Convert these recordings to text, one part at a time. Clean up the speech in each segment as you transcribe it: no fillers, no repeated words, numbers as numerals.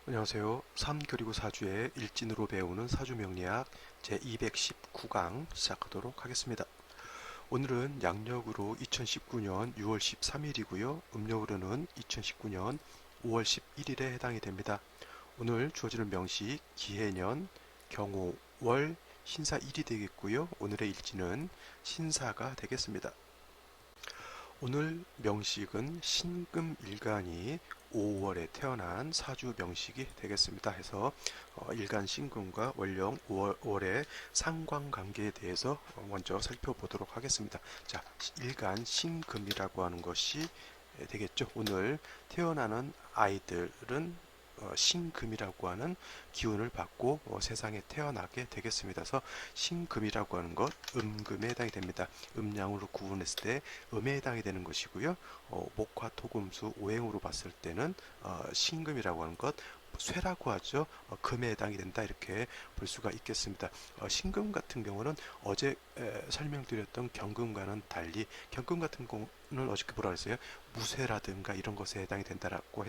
안녕하세요. 3 그리고 4주의 일진으로 배우는 사주명리학 제219강 시작하도록 하겠습니다. 오늘은 양력으로 2019년 6월 13일이고요. 음력으로는 2019년 5월 11일에 해당이 됩니다. 오늘 주어지는 명시 기해년, 경호, 월, 신사일이 되겠고요. 오늘의 일진은 신사가 되겠습니다. 오늘 명식은 신금일간이 5월에 태어난 사주 명식이 되겠습니다. 해서 일간 신금과 월령 5월의 상관관계에 대해서 먼저 살펴보도록 하겠습니다. 자, 일간 신금이라고 하는 것이 되겠죠. 오늘 태어나는 아이들은 신금이라고 하는 기운을 받고 세상에 태어나게 되겠습니다. 그래서 신금이라고 하는 것 음금에 해당이 됩니다. 음양으로 구분했을 때 음에 해당이 되는 것이고요. 목화 토금수 오행으로 봤을 때는 신금이라고 하는 것 쇠라고 하죠. 금에 해당이 된다 이렇게 볼 수가 있겠습니다. 신금 같은 경우는 어제 설명드렸던 경금과는 달리 경금 같은 경우는 어저께 뭐라 그랬어요? 무쇠라든가 이런 것에 해당이 된다라고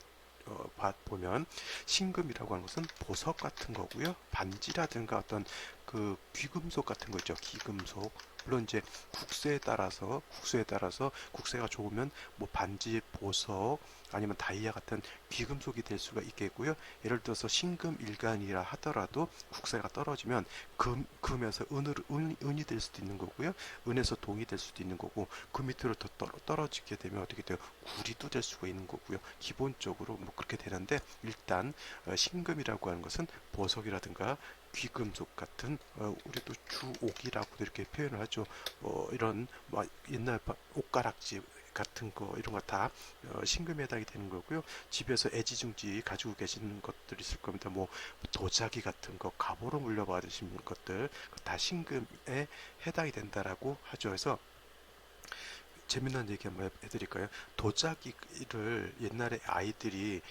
보면 신금이라고 하는 것은 보석 같은 거고요. 반지라든가 어떤 그 귀금속 같은 거 있죠. 귀금속. 물론 이제 국수에 따라서 국세가 좋으면 뭐 반지, 보석 아니면 다이아 같은 귀금속이 될 수가 있겠고요. 예를 들어서 신금일간이라 하더라도 국세가 떨어지면 금에서 은이 될 수도 있는 거고요. 은에서 동이 될 수도 있는 거고 그 밑으로 더 떨어지게 되면 어떻게 돼요? 구리도 될 수가 있는 거고요. 기본적으로 뭐 그렇게 되는데 일단 신금이라고 하는 것은 보석이라든가 귀금속 같은 우리도 주옥이라고도 이렇게 표현을 하죠. 이런 뭐 옛날 옷가락지 같은 거 이런 거 다 신금에 해당이 되는 거고요. 집에서 애지중지 가지고 계시는 것들 있을 겁니다. 뭐 도자기 같은 거, 갑오로 물려받으신 것들 다 신금에 해당이 된다라고 하죠. 그래서 재미난 얘기 한번 해드릴까요? 도자기를 옛날에 아이들이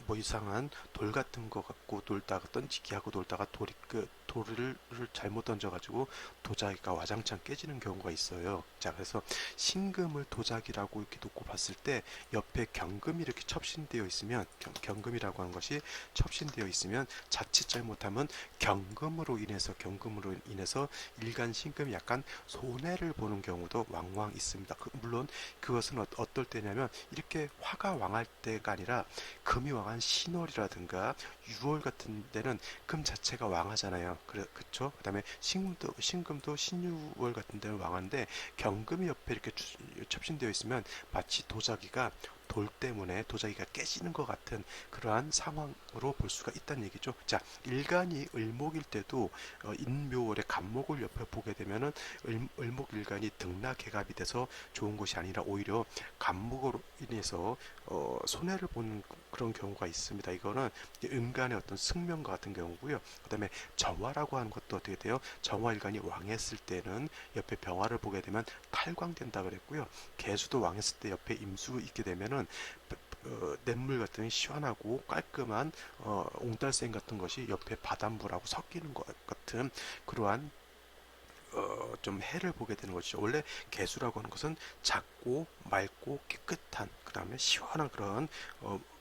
뭐 이상한 돌 같은 거 갖고 놀다가 던지기 하고 놀다가 돌을 잘못 던져가지고 도자기가 와장창 깨지는 경우가 있어요. 자, 그래서 신금을 도자기라고 이렇게 놓고 봤을 때 옆에 경금이 이렇게 첩신되어 있으면 경금이라고 하는 것이 첩신되어 있으면 자칫 잘못하면 경금으로 인해서 일간 신금이 약간 손해를 보는 경우도 왕왕 있습니다. 물론 그것은 어떨 때냐면 이렇게 화가 왕할 때가 아니라 금이 왕한 신월이라든가 6월 같은 데는 금 자체가 왕하잖아요. 그렇죠? 그다음에 신금도 신유월 같은 데는 왕한데 경금이 옆에 이렇게 첩신되어 있으면 마치 도자기가 돌 때문에 도자기가 깨지는 것 같은 그러한 상황으로 볼 수가 있다는 얘기죠. 자, 일간이 을목일 때도 인묘월의 간목을 옆에 보게 되면은 을목일간이 등락개갑이 돼서 좋은 것이 아니라 오히려 간목으로 인해서 손해를 보는 그런 경우가 있습니다. 이거는 음간의 어떤 승명과 같은 경우고요. 그다음에 정화라고 하는 것도 어떻게 돼요? 정화일간이 왕했을 때는 옆에 병화를 보게 되면 탈광된다 그랬고요. 개수도 왕했을 때 옆에 임수 있게 되면은 냇물 같은 시원하고 깔끔한 옹달샘 같은 것이 옆에 바닷물하고 섞이는 것 같은 그러한 좀 해를 보게 되는 것이죠. 원래 개수라고 하는 것은 작고 맑고 깨끗한 그 다음에 시원한 그런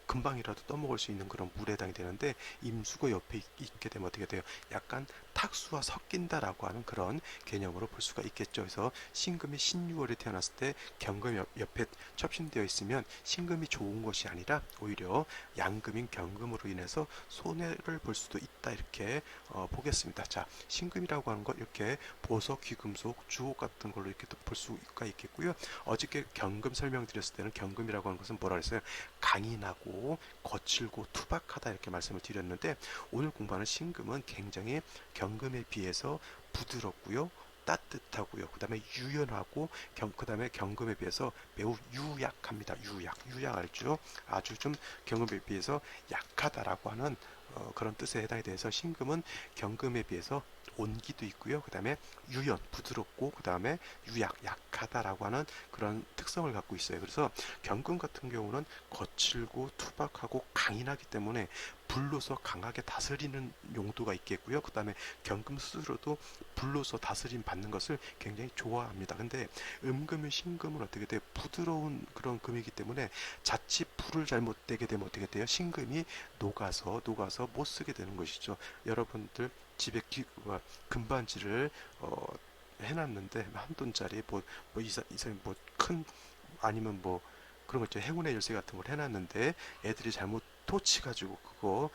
금방이라도 떠먹을 수 있는 그런 물에 해당이 되는데 임수가 옆에 있게 되면 어떻게 돼요? 약간 탁수와 섞인다라고 하는 그런 개념으로 볼 수가 있겠죠. 그래서 신금이 신유월에 태어났을 때 경금이 옆에 첩신되어 있으면 신금이 좋은 것이 아니라 오히려 양금인 경금으로 인해서 손해를 볼 수도 있다 이렇게 보겠습니다. 자, 신금이라고 하는 것 이렇게 보석, 귀금속, 주옥 같은 걸로 이렇게 볼 수가 있겠고요. 어저께 경금 설명드렸을 때는 경금이라고 하는 것은 뭐라 그랬어요? 강인하고 거칠고 투박하다 이렇게 말씀을 드렸는데 오늘 공부하는 신금은 굉장히 경금에 비해서 부드럽고요. 따뜻하고요. 그 다음에 유연하고 그 다음에 경금에 비해서 매우 유약합니다. 유약 알죠? 아주 좀 경금에 비해서 약하다라고 하는 그런 뜻에 해당이 돼서 신금은 경금에 비해서 온기도 있고요. 그 다음에 유연, 부드럽고 그 다음에 약하다라고 하는 그런 특성을 갖고 있어요. 그래서 경금 같은 경우는 거칠고 투박하고 강인하기 때문에 불로서 강하게 다스리는 용도가 있겠고요. 그 다음에 경금 스스로도 불로서 다스림 받는 것을 굉장히 좋아합니다. 근데 음금이 신금은 어떻게 돼요? 부드러운 그런 금이기 때문에 자칫 불을 잘못 대게 되면 어떻게 돼요? 신금이 녹아서 못 쓰게 되는 것이죠. 여러분들 집에 금반지를 해놨는데 한 돈짜리 뭐 이상 뭐 큰 아니면 뭐 그런 거 있죠. 행운의 열쇠 같은 걸 해놨는데 애들이 잘못 토치가지고 그거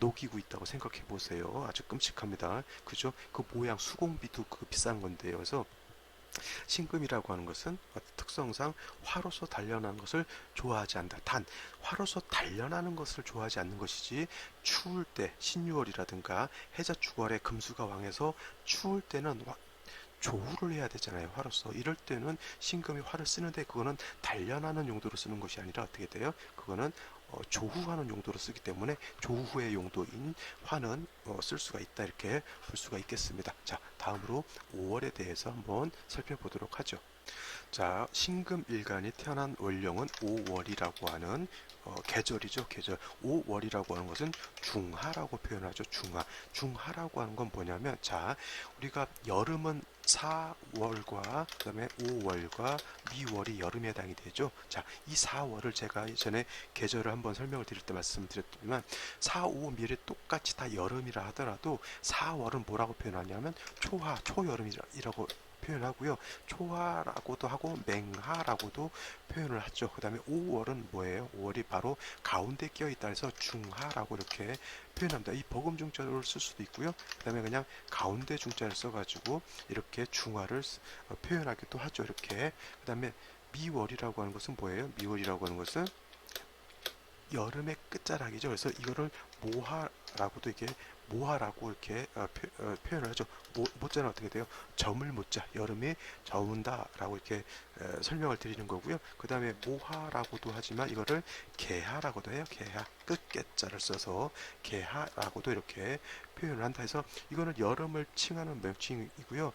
녹이고 있다고 생각해 보세요. 아주 끔찍합니다. 그죠? 그 모양 수공비도 그 비싼 건데요. 그래서 신금이라고 하는 것은 특성상 화로서 단련하는 것을 좋아하지 않는다. 단 화로서 단련하는 것을 좋아하지 않는 것이지 추울 때 신유월이라든가 해자축월에 금수가 왕해서 추울 때는 조후를 해야 되잖아요. 화로서 이럴 때는 신금이 화를 쓰는데 그거는 단련하는 용도로 쓰는 것이 아니라 어떻게 돼요? 그거는 조후하는 용도로 쓰기 때문에 조후의 용도인 화는 쓸 수가 있다 이렇게 볼 수가 있겠습니다. 자, 다음으로 5월에 대해서 한번 살펴보도록 하죠. 자, 신금일간이 태어난 월령은 5월이라고 하는 계절이죠. 계절. 5월이라고 하는 것은 중하라고 표현하죠. 중하. 중하라고 하는 건 뭐냐면, 자, 우리가 여름은 4월과 그다음에 5월과 미월이 여름에 해당이 되죠. 자, 이 4월을 제가 전에 계절을 한번 설명을 드릴 때 말씀드렸지만 4, 5, 미월이 똑같이 다 여름이라 하더라도 4월은 뭐라고 표현하냐면 초하, 초여름이라고 표현하고요. 초하라고도 하고 맹하라고도 표현을 하죠. 그 다음에 5월은 뭐예요? 5월이 바로 가운데 껴있다 해서 중하라고 이렇게 표현합니다. 이 버금 중자를 쓸 수도 있고요. 그 다음에 그냥 가운데 중자를 써가지고 이렇게 중하를 표현하기도 하죠. 이렇게. 그 다음에 미월이라고 하는 것은 뭐예요? 미월이라고 하는 것은 여름의 끝자락이죠. 그래서 이거를 모하라고도 이렇게 모하라고 이렇게 표현을 하죠. 모자는 어떻게 돼요? 저물 모자, 여름에 저문다라고 이렇게 설명을 드리는 거고요. 그 다음에 모하라고도 하지만 이거를 개하라고도 해요. 개하, 끝개자를 써서 개하라고도 이렇게 표현을 한다 해서 이거는 여름을 칭하는 명칭이고요.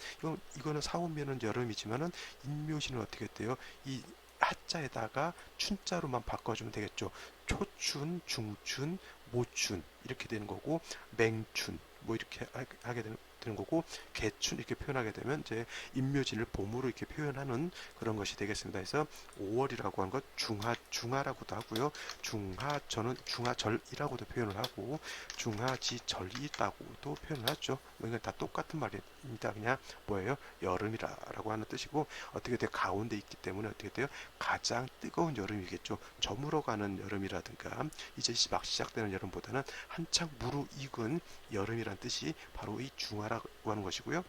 이거는 사오면은 여름이지만은 인묘시는 어떻게 돼요? 이 하자에다가 춘자로만 바꿔주면 되겠죠. 초춘, 중춘, 모춘 이렇게 되는 거고 맹춘 뭐 이렇게 하게 되는 거고 개춘 이렇게 표현하게 되면 이제 임묘진을 봄으로 이렇게 표현하는 그런 것이 되겠습니다. 그래서 5월이라고 하는 것 중하라고도 하고요. 중하절은 중하절이라고도 표현을 하고 중하지절이라고도 표현을 하죠. 이건 다 똑같은 말입니다. 그냥 뭐예요? 여름이라고 하는 뜻이고 어떻게 돼요? 가운데 있기 때문에 어떻게 돼요? 가장 뜨거운 여름이겠죠. 저물어가는 여름이라든가 이제 막 시작되는 여름보다는 한창 무르익은 여름이란 뜻이 바로 이 중하라고 하는 것이고요.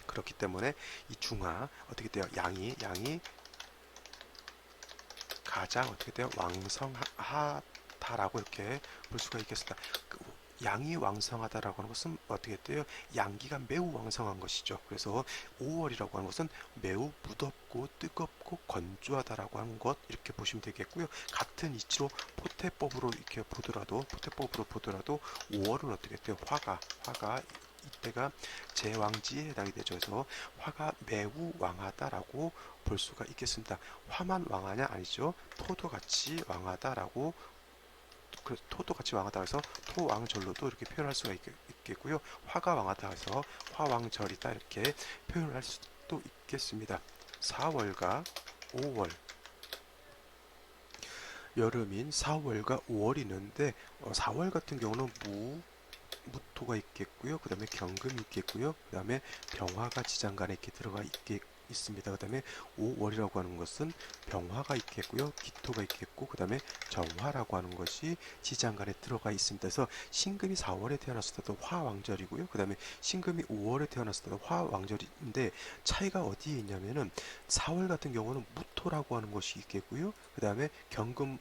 그렇기 때문에 이 중하 어떻게 돼요? 양이 가장 어떻게 돼요? 왕성하다라고 이렇게 볼 수가 있겠습니다. 양이 왕성하다라고 하는 것은 어떻게 돼요? 양기가 매우 왕성한 것이죠. 그래서 5월이라고 하는 것은 매우 무덥고 뜨겁고 건조하다라고 하는 것 이렇게 보시면 되겠고요. 같은 이치로 포태법으로 보더라도 5월은 어떻게 돼요? 화가 이때가 제왕지에 해당이 되죠. 그래서 화가 매우 왕하다라고 볼 수가 있겠습니다. 화만 왕하냐? 아니죠. 토도 같이 왕하다라고 토도 같이 왕하다 해서 토왕절로도 이렇게 표현할 수가 있겠고요. 화가 왕하다 해서 화왕절이다 이렇게 표현을 할 수도 있겠습니다. 4월과 5월 여름인 4월과 5월이 있는데 4월 같은 경우는 무토가 있겠고요. 그 다음에 경금이 있겠고요. 그 다음에 병화가 지장간에 이렇게 들어가 있습니다. 그 다음에 5월이라고 하는 것은 병화가 있겠고요. 기토가 있겠고 그 다음에 정화라고 하는 것이 지장간에 들어가 있습니다. 그래서 신금이 4월에 태어났을 때도 화왕절이고요. 그 다음에 신금이 5월에 태어났을 때도 화왕절인데 차이가 어디에 있냐면은 4월 같은 경우는 무토라고 하는 것이 있겠고요. 그 다음에 경금은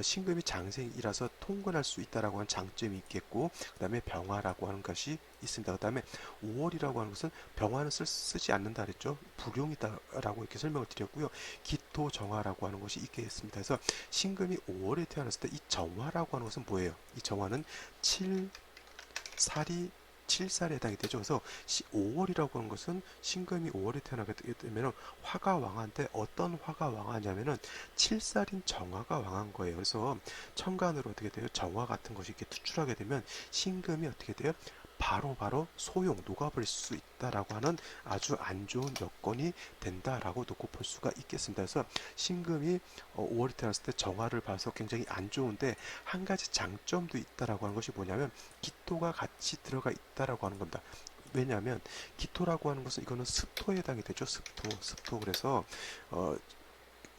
신금이 장생이라서 통근할 수 있다라고 하는 장점이 있겠고 그 다음에 병화라고 하는 것이 있습니다. 그 다음에 5월이라고 하는 것은 병화는 쓰지 않는다 그랬죠. 불용이다라고 이렇게 설명을 드렸고요. 기토 정화라고 하는 것이 있겠습니다. 그래서 신금이 5월에 태어났을 때 이 정화라고 하는 것은 뭐예요? 이 정화는 7살에 해당이 되죠. 그래서 5월이라고 하는 것은 신금이 5월에 태어나게 되면 화가 왕한데 어떤 화가 왕하냐면은 7살인 정화가 왕한 거예요. 그래서 천간으로 어떻게 돼요? 정화 같은 것이 이렇게 투출하게 되면 신금이 어떻게 돼요? 바로바로 소용, 녹아버릴 수 있다라고 하는 아주 안 좋은 여건이 된다라고 놓고 볼 수가 있겠습니다. 그래서 신금이 5월이 태어났을 때 정화를 봐서 굉장히 안 좋은데 한 가지 장점도 있다라고 하는 것이 뭐냐면 기토가 같이 들어가 있다라고 하는 겁니다. 왜냐하면 기토라고 하는 것은 이거는 습토에 해당이 되죠. 습토. 그래서 어,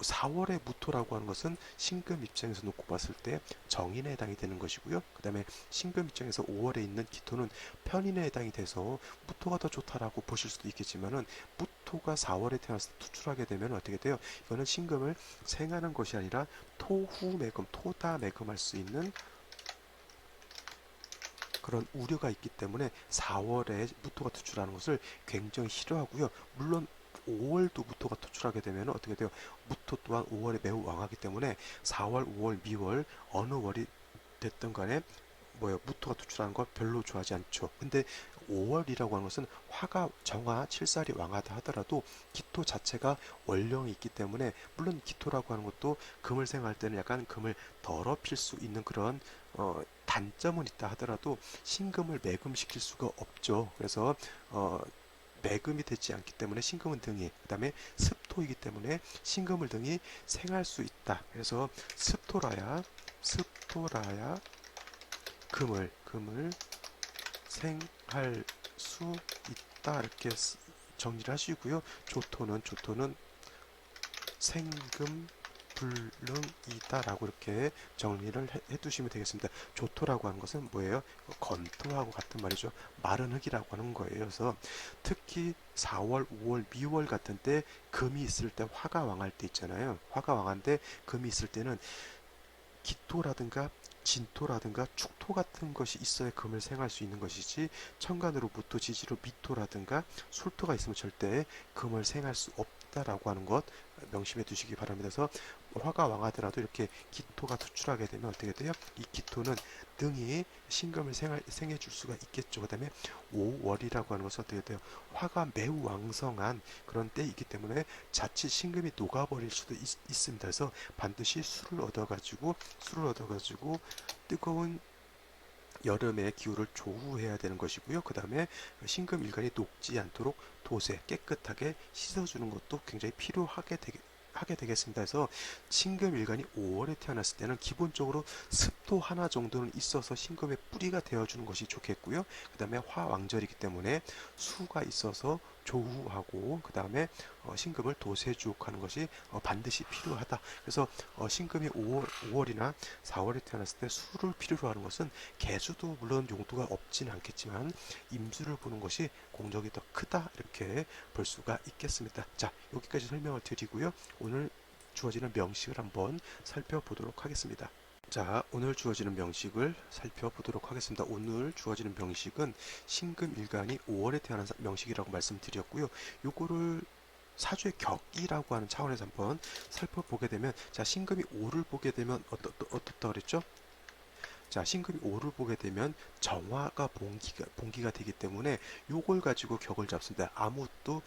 4월의 무토라고 하는 것은 신금 입장에서 놓고 봤을 때 정인에 해당이 되는 것이고요. 그 다음에 신금 입장에서 5월에 있는 기토는 편인에 해당이 돼서 무토가 더 좋다라고 보실 수도 있겠지만은 무토가 4월에 태어나서 투출하게 되면 어떻게 돼요? 이거는 신금을 생하는 것이 아니라 토후매금, 토다매금할 수 있는 그런 우려가 있기 때문에 4월에 무토가 투출하는 것을 굉장히 싫어하고요. 물론 5월도 무토가 투출하게 되면 어떻게 돼요? 무토 또한 5월에 매우 왕하기 때문에 4월, 5월, 미월 어느 월이 됐든 간에 뭐예요? 무토가 투출하는 걸 별로 좋아하지 않죠. 근데 5월이라고 하는 것은 화가 정화, 칠살이 왕하다 하더라도 기토 자체가 월령이 있기 때문에 물론 기토라고 하는 것도 금을 생할 때는 약간 금을 더럽힐 수 있는 그런 단점은 있다 하더라도 신금을 매금시킬 수가 없죠. 그래서 매금이 되지 않기 때문에 신금은 등이 그 다음에 습토이기 때문에 신금을 등이 생할 수 있다. 그래서 습토라야 금을 생할 수 있다 이렇게 정리를 하시고요. 조토는 생금 불능이다라고 이렇게 정리를 해두시면 되겠습니다. 조토라고 하는 것은 뭐예요? 건토하고 같은 말이죠. 마른 흙이라고 하는 거예요. 그래서 특히 4월, 5월, 미월 같은 때 금이 있을 때 화가 왕할 때 있잖아요. 화가 왕한데 금이 있을 때는 기토라든가 진토라든가 축토 같은 것이 있어야 금을 생할 수 있는 것이지 천간으로 무토, 지지로 미토라든가 술토가 있으면 절대 금을 생할 수 없다라고 하는 것 명심해 두시기 바랍니다. 그래서 화가 왕하더라도 이렇게 기토가 투출하게 되면 어떻게 돼요? 이 기토는 등이 신금을 생해 줄 수가 있겠죠. 그 다음에 5월이라고 하는 것은 어떻게 돼요? 화가 매우 왕성한 그런 때이기 때문에 자칫 신금이 녹아버릴 수도 있습니다. 그래서 반드시 술을 얻어가지고 뜨거운 여름의 기후를 조우해야 되는 것이고요. 그 다음에 신금 일간이 녹지 않도록 도세 깨끗하게 씻어주는 것도 굉장히 하게 되겠습니다. 그래서 신금 일간이 5월에 태어났을 때는 기본적으로 습도 하나 정도는 있어서 신금의 뿌리가 되어주는 것이 좋겠고요. 그 다음에 화왕절이기 때문에 수가 있어서 조우하고 그 다음에 신금을 도세주옥하는 것이 반드시 필요하다. 그래서 신금이 5월이나 4월에 태어났을 때 수를 필요로 하는 것은 개수도 물론 용도가 없지는 않겠지만 임수를 보는 것이 공적이 더 크다 이렇게 볼 수가 있겠습니다. 자, 여기까지 설명을 드리고요. 오늘 주어지는 명식을 한번 살펴보도록 하겠습니다. 자, 오늘 주어지는 명식을 살펴보도록 하겠습니다. 오늘 주어지는 명식은 신금일간이 5월에 태어난 명식이라고 말씀드렸고요. 요거를 사주의 격이라고 하는 차원에서 한번 살펴보게 되면, 자, 신금이 5를 보게 되면 어떻다 그랬죠? 자, 신금이 5를 보게 되면 정화가 봉기가 되기 때문에 요걸 가지고 격을 잡습니다. 아무도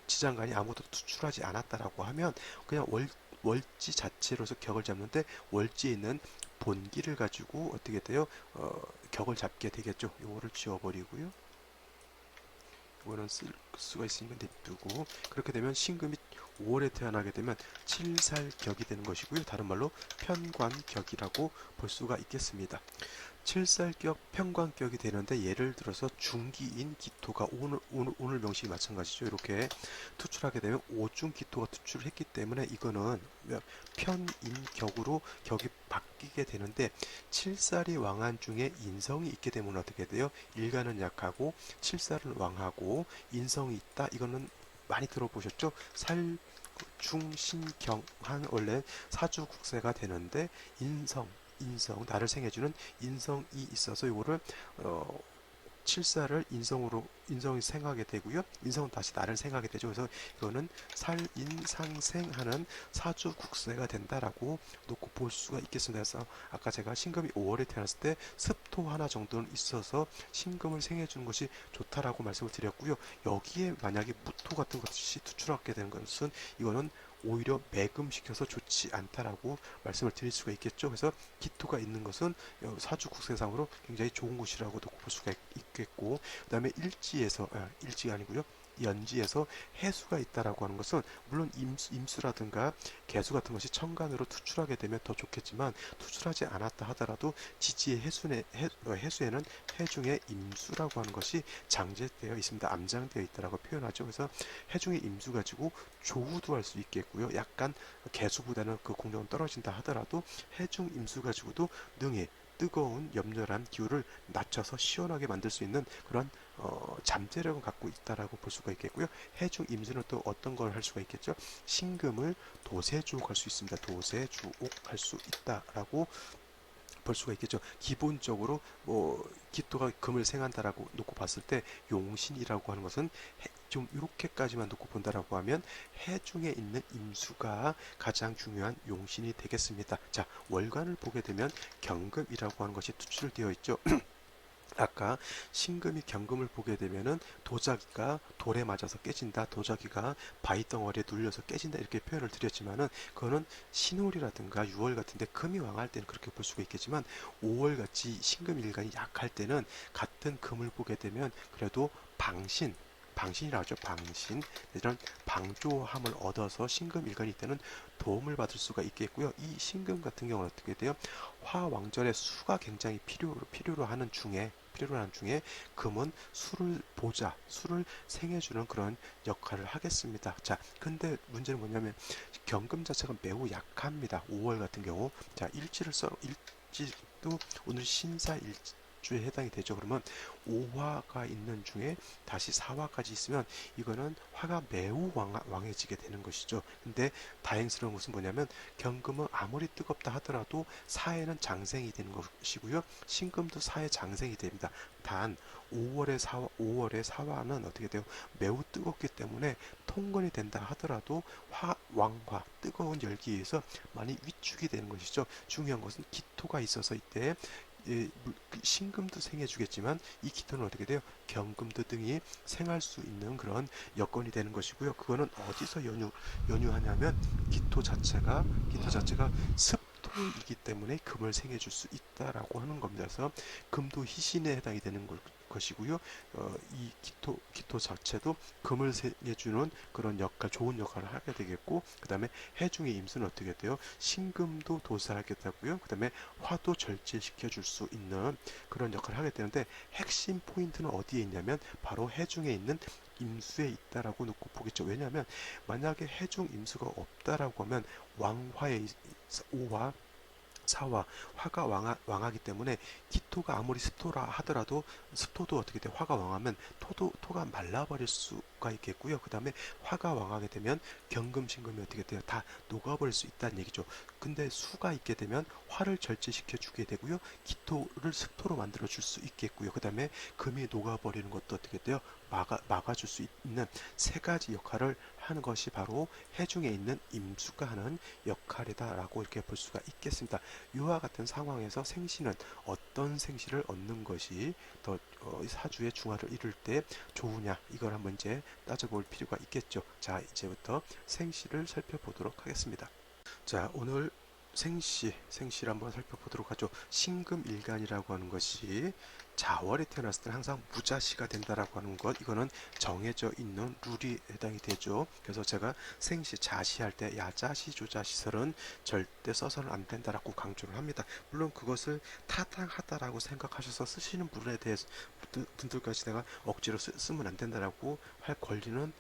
지장간이 아무도 투출하지 않았다라고 하면 그냥 월지 자체로서 격을 잡는데 월지에 있는 본기를 가지고 어떻게 돼요? 격을 잡게 되겠죠. 요거를 지워버리고요. 이거는 쓸 수가 있으니까 냅두고 그렇게 되면 신금이 5월에 태어나게 되면 칠살격이 되는 것이고요. 다른 말로 편관격이라고 볼 수가 있겠습니다. 칠살격, 편관격이 되는데 예를 들어서 중기인 기토가 오늘 명식이 마찬가지죠. 이렇게 투출하게 되면 오중기토가 투출을 했기 때문에 이거는 편인격으로 격이 바뀌게 되는데 칠살이 왕한 중에 인성이 있게 되면 어떻게 돼요? 일간은 약하고 칠살은 왕하고 인성이 있다. 이거는 많이 들어보셨죠? 중신경한 원래 사주국세가 되는데 인성 나를 생해주는 인성이 있어서 이거를 칠사를 인성이 생하게 되고요. 인성은 다시 나를 생하게 되죠. 그래서 이거는 살인상생하는 사주국세가 된다라고 놓고 볼 수가 있겠습니다. 그래서 아까 제가 신금이 5월에 태어났을 때 습토 하나 정도는 있어서 신금을 생해주는 것이 좋다라고 말씀을 드렸고요. 여기에 만약에 무토 같은 것이 투출하게 되는 것은 이거는 오히려 매금시켜서 좋지 않다라고 말씀을 드릴 수가 있겠죠. 그래서 기토가 있는 것은 사주 국세상으로 굉장히 좋은 곳이라고도 볼 수가 있겠고, 그 다음에 일지가 아니고요. 연지에서 해수가 있다라고 하는 것은 물론 임수라든가 개수 같은 것이 천간으로 투출하게 되면 더 좋겠지만 투출하지 않았다 하더라도 지지의 해수에는 해중의 임수라고 하는 것이 장제되어 있습니다. 암장되어 있다라고 표현하죠. 그래서 해중의 임수 가지고 조우도 할 수 있겠고요. 약간 개수보다는 그 공력은 떨어진다 하더라도 해중 임수 가지고도 능히 뜨거운 염렬한 기후를 낮춰서 시원하게 만들 수 있는 그런 잠재력을 갖고 있다라고 볼 수가 있겠고요. 해중 임수는 또 어떤 걸 할 수가 있겠죠? 신금을 도세주옥할 수 있습니다. 도세주옥할 수 있다라고 볼 수가 있겠죠. 기본적으로 뭐 기토가 금을 생한다라고 놓고 봤을 때 용신이라고 하는 것은 좀 이렇게까지만 놓고 본다라고 하면 해중에 있는 임수가 가장 중요한 용신이 되겠습니다. 자, 월간을 보게 되면 경금이라고 하는 것이 투출되어 있죠. 아까 신금이 경금을 보게 되면은 도자기가 돌에 맞아서 깨진다, 도자기가 바위 덩어리에 눌려서 깨진다 이렇게 표현을 드렸지만은 그거는 신월이라든가 6월 같은데 금이 왕할 때는 그렇게 볼 수가 있겠지만 5월 같이 신금 일간이 약할 때는 같은 금을 보게 되면 그래도 방신이라고 하죠. 방신. 이런 방조함을 얻어서 신금 일간이 때는 도움을 받을 수가 있겠고요. 이 신금 같은 경우는 어떻게 돼요? 화왕절에 수가 굉장히 필요로 하는 중에 금은 술을 생해주는 그런 역할을 하겠습니다. 자, 근데 문제는 뭐냐면 경금 자체가 매우 약합니다. 5월 같은 경우. 자, 일지도 오늘 신사일주에 해당이 되죠. 그러면 5화가 있는 중에 다시 4화까지 있으면 이거는 화가 매우 왕해지게 되는 것이죠. 근데 다행스러운 것은 뭐냐면 경금은 아무리 뜨겁다 하더라도 사해는 장생이 되는 것이고요. 신금도 사해 장생이 됩니다. 단 5월의 사화는 어떻게 돼요? 매우 뜨겁기 때문에 통근이 된다 하더라도 왕화 뜨거운 열기에 의해서 많이 위축이 되는 것이죠. 중요한 것은 기토가 있어서 이때 신금도 생해주겠지만 이 기토는 어떻게 돼요? 경금도 등이 생할 수 있는 그런 여건이 되는 것이고요. 그거는 어디서 연유하냐면 기토 자체가 습토이기 때문에 금을 생해줄 수 있다라고 하는 겁니다. 그래서 금도 희신에 해당이 되는 것이고요. 이 기토 자체도 금을 생해주는 그런 좋은 역할을 하게 되겠고, 그 다음에 해중의 임수는 어떻게 돼요? 신금도 도사하게 되고요. 그 다음에 화도 절제시켜 줄 수 있는 그런 역할을 하게 되는데 핵심 포인트는 어디에 있냐면 바로 해중에 있는 임수에 있다라고 놓고 보겠죠. 왜냐하면 만약에 해중 임수가 없다라고 하면 왕화의 오화 사화, 화가 왕하기 때문에 기토가 아무리 습토라 하더라도 습토도 어떻게 돼? 화가 왕하면 토가 말라버릴 수가 있겠고요. 그 다음에 화가 왕하게 되면 경금, 신금이 어떻게 돼요? 다 녹아버릴 수 있다는 얘기죠. 근데 수가 있게 되면 화를 절제시켜 주게 되고요. 기토를 습토로 만들어 줄 수 있겠고요. 그 다음에 금이 녹아버리는 것도 어떻게 돼요? 막아줄 수 있는 세 가지 역할을 하는 것이 바로 해중에 있는 임수가 하는 역할이다라고 이렇게 볼 수가 있겠습니다. 이와 같은 상황에서 생시는 어떤 생시를 얻는 것이 더 사주의 중화를 이룰 때 좋으냐 이걸 한번 이제 따져볼 필요가 있겠죠. 자, 이제부터 생시를 살펴보도록 하겠습니다. 자, 오늘 생시를 한번 살펴보도록 하죠. 신금일간이라고 하는 것이 자월에 태어났을 때 항상 무자시가 된다라고 하는 것, 이거는 정해져 있는 룰이 해당이 되죠. 그래서 제가 생시 자시할 때 야자시 조자시설은 절대 써서는 안 된다라고 강조를 합니다. 물론 그것을 타당하다라고 생각하셔서 쓰시는 분들까지 내가 억지로 쓰면 안 된다라고 할 권리는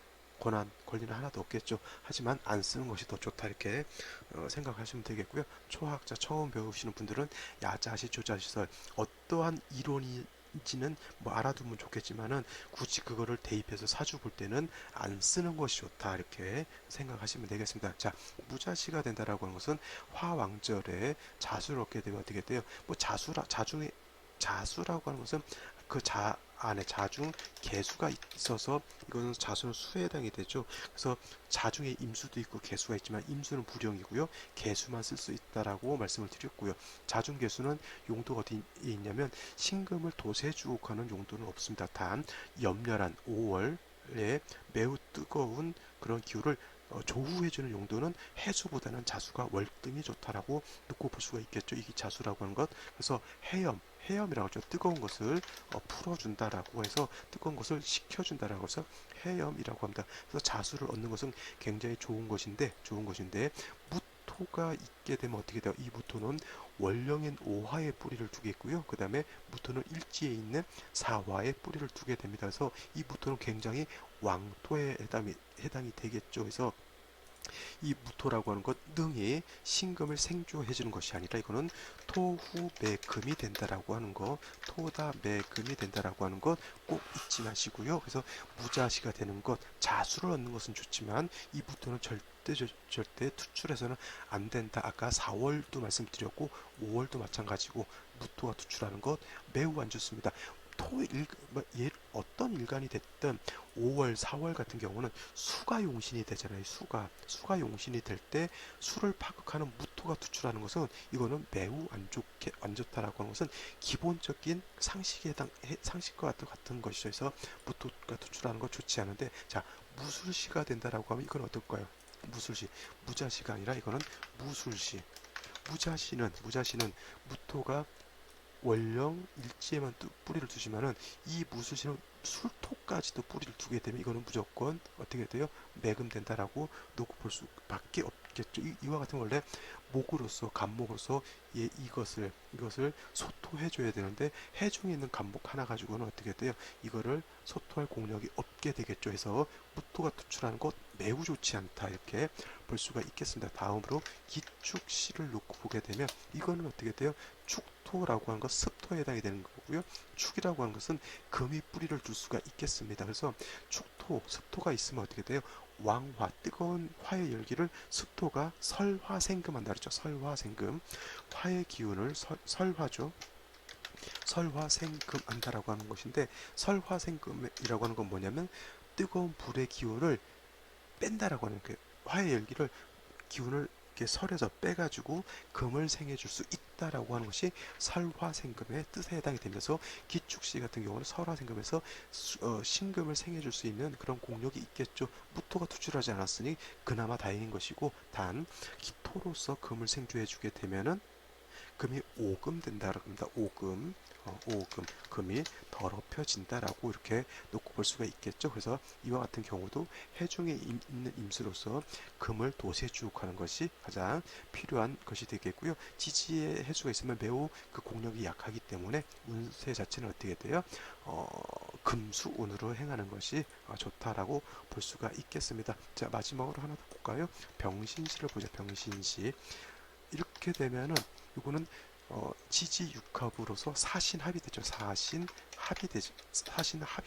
하나도 없겠죠. 하지만 안 쓰는 것이 더 좋다 이렇게 생각하시면 되겠고요. 초학자 처음 배우시는 분들은 야자시 조자시설 어떠한 이론인지는 뭐 알아두면 좋겠지만은 굳이 그거를 대입해서 사주 볼 때는 안 쓰는 것이 좋다 이렇게 생각하시면 되겠습니다. 자, 무자시가 된다라고 하는 것은 화왕절에 자수를 얻게 되면 어떻게 돼요? 뭐 자수라고 하는 것은 그 안에 자중 개수가 있어서 이거는 자수는 수에 해당이 되죠. 그래서 자중에 임수도 있고 개수가 있지만 임수는 불용이고요. 개수만 쓸 수 있다라고 말씀을 드렸고요. 자중 개수는 용도가 어디에 있냐면 신금을 도세주옥하는 용도는 없습니다. 단 염렬한 5월에 매우 뜨거운 그런 기후를 조우해주는 용도는 해수보다는 자수가 월등히 좋다라고 놓고 볼 수가 있겠죠. 이게 자수라고 하는 것. 그래서 해염이라고 하죠. 뜨거운 것을 풀어준다라고 해서 뜨거운 것을 식혀준다라고 해서 해염이라고 합니다. 그래서 자수를 얻는 것은 굉장히 좋은 것인데 무토가 있게 되면 어떻게 돼요? 이 무토는 월령인 오화에 뿌리를 두게 있고요. 그 다음에 무토는 일지에 있는 사화에 뿌리를 두게 됩니다. 그래서 이 무토는 굉장히 왕토에 해당이 되겠죠. 그래서 이 무토라고 하는 것 능이 신금을 생조해 주는 것이 아니라 이거는 토후매금이 된다라고 하는 거, 토다매금이 된다라고 하는 것 꼭 잊지 마시고요. 그래서 무자시가 되는 것, 자수를 얻는 것은 좋지만 이 무토는 절대 투출해서는 안 된다. 아까 4월도 말씀드렸고 5월도 마찬가지고 무토가 투출하는 것 매우 안 좋습니다. 어떤 일간이 됐든 5월, 4월 같은 경우는 수가 용신이 되잖아요. 수가 용신이 될 때 수를 파극하는 무토가 투출하는 것은 이거는 매우 안 좋다라고 하는 것은 기본적인 상식과 같은 것이죠. 그래서 무토가 투출하는 거 좋지 않은데, 자, 무술시가 된다라고 하면 이건 어떨까요? 무술시, 무자시가 아니라 이거는 무술시. 무자시는 무토가 월령 일지에만 뿌리를 두시면은 이 무술시는 술토까지도 뿌리를 두게 되면 이거는 무조건 어떻게 돼요? 매금된다라고 놓고 볼 수밖에 없겠죠. 이와 같은 원래 목으로서 간목으로서 이것을 소토해줘야 되는데 해중에 있는 간목 하나 가지고는 어떻게 돼요? 이거를 소토할 공력이 없게 되겠죠. 해서 무토가 투출하는 것 매우 좋지 않다 이렇게 볼 수가 있겠습니다. 다음으로 기축시를 놓고 보게 되면 이거는 어떻게 돼요? 축토라고 하는 것 습토에 해당이 되는 거고요. 축이라고 하는 것은 금이 뿌리를 둘 수가 있겠습니다. 그래서 습토가 있으면 어떻게 돼요? 왕화, 뜨거운 화의 열기를 습토가 설화생금한다 그랬죠. 설화생금. 화의 기운을 설화죠. 설화생금한다라고 하는 것인데 설화생금이라고 하는 건 뭐냐면 뜨거운 불의 기운을 뺀다라고 하는 그 화의 열기를 기운을 이렇게 설에서 빼가지고 금을 생해줄 수 있다라고 하는 것이 설화생금의 뜻에 해당이 되면서 기축시 같은 경우는 설화생금에서 신금을 생해줄 수 있는 그런 공력이 있겠죠. 무토가 투출하지 않았으니 그나마 다행인 것이고 단 기토로서 금을 생주해주게 되면은 금이 오금 된다라고 합니다. 오금, 금이 더럽혀진다라고 이렇게 놓고 볼 수가 있겠죠. 그래서 이와 같은 경우도 해중에 있는 임수로서 금을 도세주옥하는 것이 가장 필요한 것이 되겠고요. 지지에 해수가 있으면 매우 그 공력이 약하기 때문에 운세 자체는 어떻게 돼요? 금수운으로 행하는 것이 좋다라고 볼 수가 있겠습니다. 자, 마지막으로 하나 더 볼까요? 병신시를 보자. 병신시. 이렇게 되면은 이거는 지지육합으로서 사신합이 되죠. 사신합이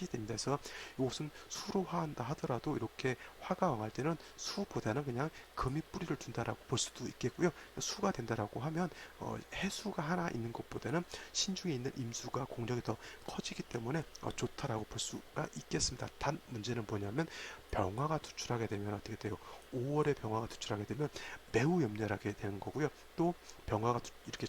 됩니다. 그래서 이것은 수로 화한다 하더라도 이렇게 화가 왕할 때는 수보다는 그냥 금이 뿌리를 둔다라고 볼 수도 있겠고요. 수가 된다라고 하면 해수가 하나 있는 것보다는 신중에 있는 임수가 공력이 더 커지기 때문에 좋다라고 볼 수가 있겠습니다. 단 문제는 뭐냐면 병화가 투출하게 되면 어떻게 돼요? 5월에 병화가 투출하게 되면 매우 염려하게 되는 거고요. 또 병화가 이렇게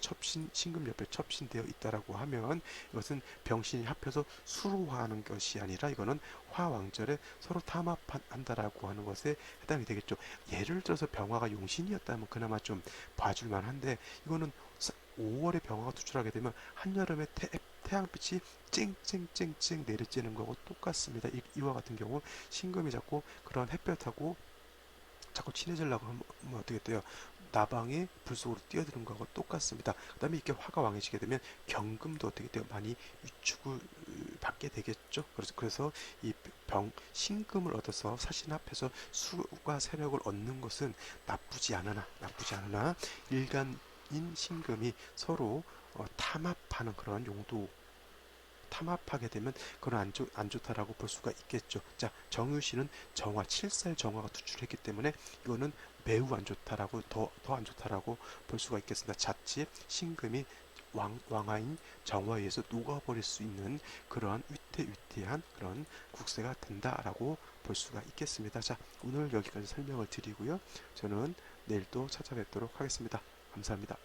신금 옆에 첩신되어 있다라고 하면 이것은 병신이 합해서 수로화하는 것이 아니라 이거는 화왕절에 서로 탐합한다라고 하는 것에 해당이 되겠죠. 예를 들어서 병화가 용신이었다면 그나마 좀 봐줄 만한데 이거는 5월에 병화가 투출하게 되면 한여름에 태양빛이 쨍쨍쨍쨍 내리쬐는 거하고 똑같습니다. 이와 같은 경우 신금이 자꾸 그런 햇볕하고 자꾸 친해지려고 하면 어떻게 돼요? 나방이 불 속으로 뛰어드는 거하고 똑같습니다. 그 다음에 이렇게 화가 왕해지게 되면 경금도 어떻게 돼요? 많이 위축을 받게 되겠죠. 그래서 이 신금을 얻어서 사신 앞에서 수과 세력을 얻는 것은 나쁘지 않으나 일간인 신금이 서로 탐합하는 그런 용도 탐합하게 되면 그건 안 좋다라고 볼 수가 있겠죠. 자, 정유씨는 정화, 7살 정화가 투출했기 때문에 이거는 매우 안 좋다라고 더 안 좋다라고 볼 수가 있겠습니다. 자칫 신금이 왕하인 정화에 의해서 녹아버릴 수 있는 그러한 위태위태한 그런 국세가 된다라고 볼 수가 있겠습니다. 자, 오늘 여기까지 설명을 드리고요. 저는 내일 또 찾아뵙도록 하겠습니다. 감사합니다.